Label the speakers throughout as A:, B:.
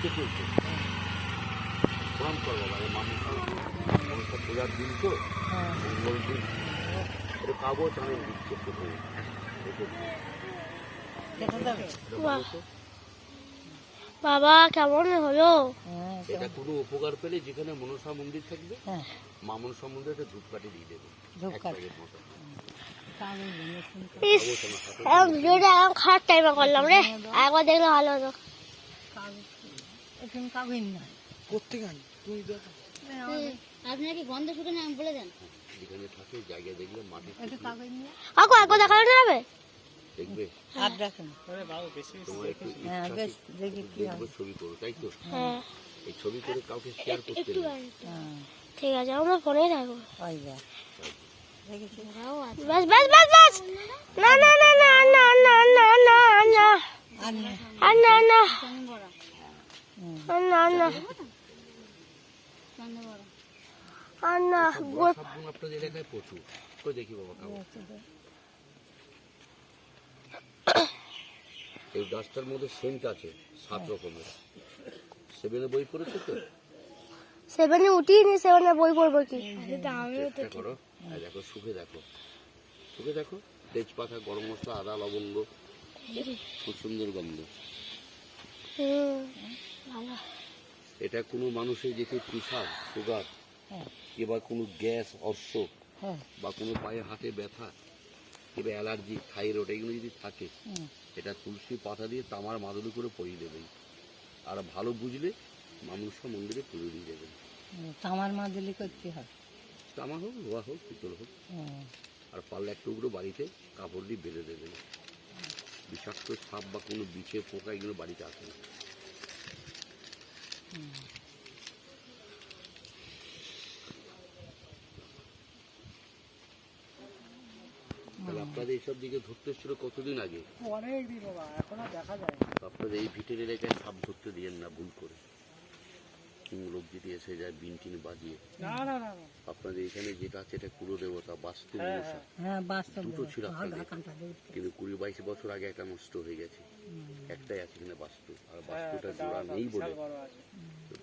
A: দেখতে চলছে প্রণাম করবো মানুষ পূজার দিন তো মঙ্গল দিন এটা কাগজ আমি দিচ্ছে প্রথমে
B: বাবা কেমন হলো?
A: এটা কোনো উপকার পেলে যেখানে মনসা মন্দির থাকবে মা মনসা মন্দিরে একটা ধূপকাঠি দিয়ে দেবে
B: ভিডিওটা এখন খারাপ টাইমে করলাম রে, একবার দেখলে ভালো হতো। আপনার কি গন্ধ শুকে না বলে দেন
A: যেখানে থাকে জায়গা দেখলে মাটি
B: কাকু একবার দেখানো যাবে
A: দেখবে
C: আর দেখেন
A: তোমার একটু ছবি করো তাই তো এই ছবি করে কাউকে শেয়ার করতে নেই
B: ঠিক আছে আমরা ফোনেই থাকবো
C: ওই যা
B: বাস বাস বাস বাস না না না না না না না না না আর না না না না আর না
A: সাবুন আপনাদের এলাকায় প্রচুর তো দেখি বাবা কাগজ এই গাছটার মধ্যে সেন্ট আছে 7 রকমের 7 বই পড়েছো তো
B: 7-এ উঠিনি 7-এ বই পড়বো কি
A: চেষ্টা করো দেখো শুকে দেখো তেজপাতা গরম মশলা আদা লবঙ্গ খুব সুন্দর গন্ধ এটা কোনো মানুষের যেতে প্রেসার সুগার কিংবা কোনো গ্যাস অর্শ বা কোনো পায়ে হাতে ব্যথা কিংবা অ্যালার্জি থাইরয়েড এগুলো যদি থাকে এটা তুলসী পাতা দিয়ে তামার মাদুলি করে পরিয়ে দেবেন আর ভালো বুঝলে মনসা মন্দিরে পুজো দিয়ে দেবেন
C: তামার মাদুলি করতে হবে
A: তামা হোক লোহা হোক পিতল হোক আর পারলে এক টুকরো বাড়িতে কাপড় দিয়ে বেঁধে দেবেন বিষাক্ত সাপ বা কোনো বিছে পোকা এগুলো বাড়িতে আসে না তাহলে আপনাদের এইসব দিকে ধরতে এসেছিল কতদিন আগে আপনাদের এই ভিটের এলাকায় সাপ ধরতে দিয়েন না ভুল করে লোক যদি এসে যায় বিন টিন বাজিয়ে আপনাদের এখানে যেটা আছে এটা কুলো দেবতা বাস্তু দুটো ছিল আপনাদের কিন্তু 20-22 বছর আগে একটা নষ্ট হয়ে গেছে একটাই আছে কিনা বাস্তু আর বাস্তুটা জোড়া নেই বলে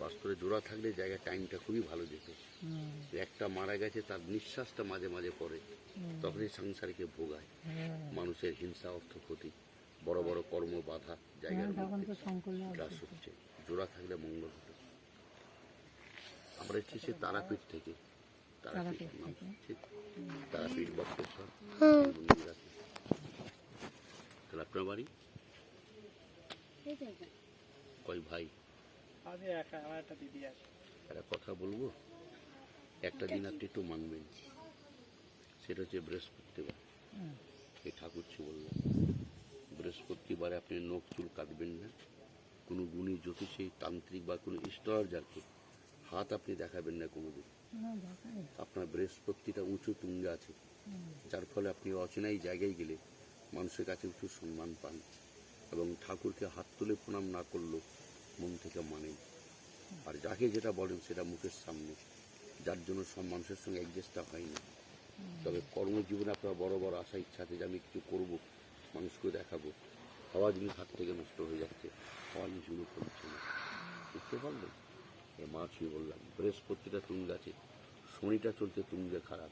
A: বাস্তুরে জোড়া থাকলে জায়গা টাইমটা খুবই ভালো যেত একটা মারা গেছে তার নিঃশ্বাসটা মাঝে মাঝে পড়ে তখনই সংসারকে ভোগায় মানুষের হিংসা অর্থ ক্ষতি বড় বড় কর্ম বাধা জায়গার গ্রাস হচ্ছে জোড়া থাকলে মঙ্গল হতো আমরা এসেছি তারাপীঠ থেকে তারাপীঠ বক্রেশ্বর মন্দির আছে তাহলে আপনার বাড়ি কয় ভাই একটা কথা বলবো একটা দিন আপনি একটু মানবেন সেটা হচ্ছে বৃহস্পতিবার এই ঠাকুরছি বললাম বৃহস্পতিবারে আপনি নখ চুল কাটবেন না কোনো গুণী জ্যোতিষী তান্ত্রিক বা কোনো স্ট্রজারকে হাত আপনি দেখাবেন না কোনোদিন আপনার বৃহস্পতিটা উঁচু তুঙ্গে আছে যার ফলে আপনি অচেনাই জায়গায় গেলে মানুষের কাছে উঁচু সম্মান পান এবং ঠাকুরকে হাত তুলে প্রণাম না করলেও মন থেকে মানেন আর যাকে যেটা বলেন সেটা মুখের সামনে যার জন্য সব মানুষের সঙ্গে অ্যাডজাস্টটা হয় না তবে কর্মজীবনে আপনার বড় বড় আশা ইচ্ছা আছে যে আমি কিছু করবো মানুষকে দেখাবো খাওয়া জিনিস হাত থেকে নষ্ট হয়ে যাচ্ছে খাওয়া জিনিসগুলো করছে না বুঝতে পারলেন মাছই বললাম বৃহস্পতিটা তুঙ্গে আছে শনিটা চলছে তুঙ্গে খারাপ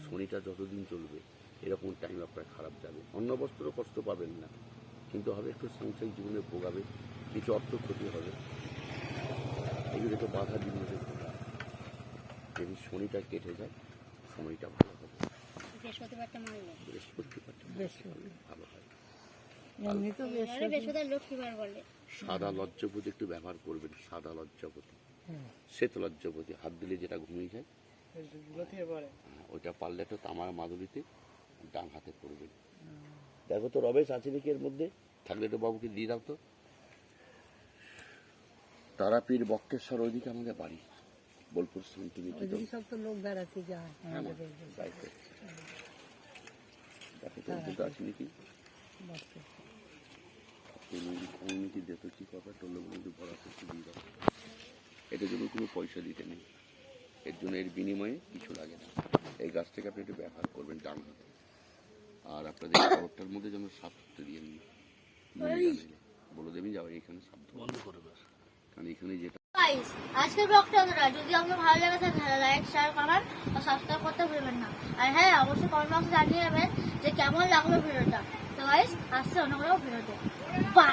A: শনিটা যতদিন চলবে এরকম টাইম আপনার খারাপ যাবে অন্য বস্ত্রও কষ্ট পাবেন না কিন্তু হবে একটু সাংসারিক জীবনে ভোগাবে কিছু অর্থ ক্ষতি হবে এগুলো একটু বাধা বিঘ্নের যদি শনিটা কেটে যায় সময়টা ভালো হবে বৃহস্পতিবারটা ভালো হয় সাদা লজ্জাপতি একটু ব্যবহার করবেন সাদা লজ্জাপতি শ্বেত লজ্জাপতি হাত দিলে যেটা ঘুমিয়ে যায় ওইটা পারলে তো তামার মাদুলিতে ডান হাতে পড়বেন দেখো তো রমেশ আছে নাকি এর মধ্যে থাকলে তো বাবুকে দিয়ে দাও তো তারাপীঠ বক্রেশ্বর ওইদিকে আমাদের বাড়ি বোলপুর শান্তিনিকেতন
C: লোক বেড়াতে যায়
A: আছে নাকি কমিউনিটি দেখো কি কথা টল্লগুলো ভরা করতে দিয়ে দাও এটার জন্য কোনো পয়সা দিতে নেই এর জন্য এর বিনিময়ে কিছু লাগে না এই গাছটাকে আপনি একটু ব্যবহার করবেন ডান হাতে আর আপনাদের শহরটার মধ্যে যেন সাপ ধরতে দিয়ে বলে দেবেন যাবে এখানে সাপ বন্ধ করবে কারণ এখানে যেটা
B: গাইস আজকের ব্লগটা এতটা। যদি আপনার ভালো লাগে তাহলে লাইক শেয়ার কমেন্ট আর সাবস্ক্রাইব করতে ভুলবেন না। আর হ্যাঁ অবশ্যই কমেন্ট বক্সে জানিয়ে দেবেন যে কেমন লাগলো ভিডিওটা। তো গাইস আসছে অন্য কোনো ভিডিওতে। বাই।